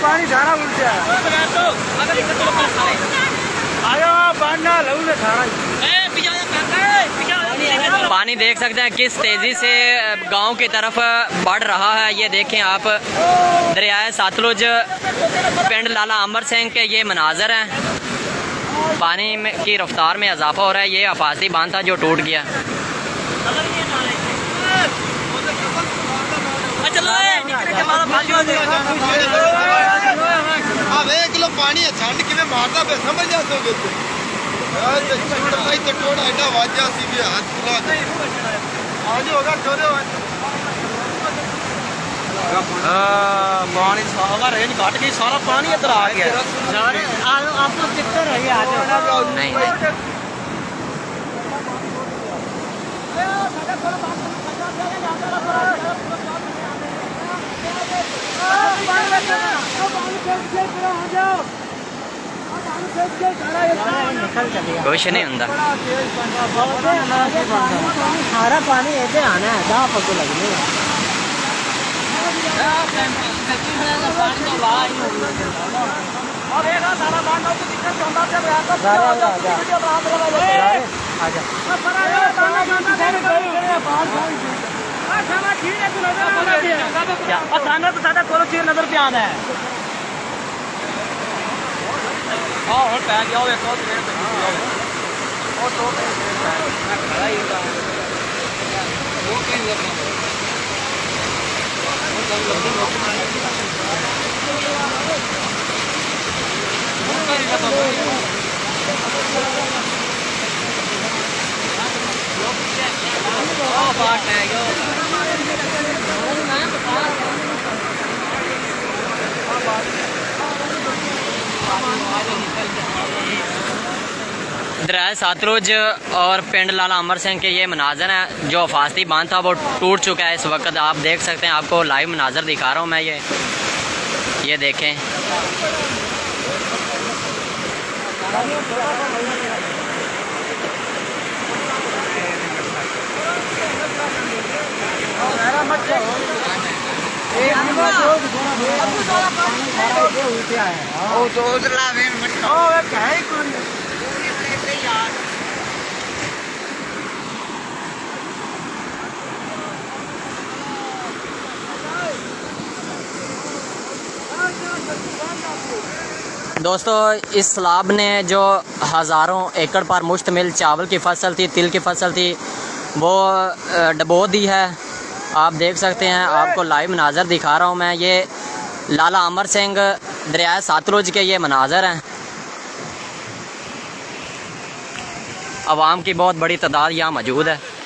पानी सारा उल्टा पानी देख सकते हैं किस तेज़ी से गांव की तरफ बढ़ रहा है। ये देखें आप, दरियाए सतलुज पिंड लाला अमर सिंह के ये मनाजर हैं। पानी में की रफ्तार में इजाफा हो रहा है। ये अफासी बांध था जो टूट गया। किलो पानी है ठंड कि मारता पे समझ जाते पानी सारा रेंज घट गई, सारा पानी इधर आ गया। आपको कितने रही नहीं कुछ नहीं होंदा। सारा पानी ऐसे आना है, जहाँ पको लगने नजर पे आना है। दरियाए सतलुज और पिंड लाला अमर सिंह के ये मनाजर हैं। जो अफासी बांध था वो टूट चुका है। इस वक्त आप देख सकते हैं, आपको लाइव मनाजर दिखा रहा हूँ मैं। ये देखें, दोस्तों इस सैलाब ने जो हज़ारों एकड़ पर मुश्तमिल चावल की फसल थी, तिल की फसल थी, वो डबो दी है। आप देख सकते हैं, आपको लाइव मनाजर दिखा रहा हूँ मैं। ये लाला अमर सिंह दरियाए सतलुज के ये मनाजर हैं। अवाम की बहुत बड़ी तादाद यहाँ मौजूद है।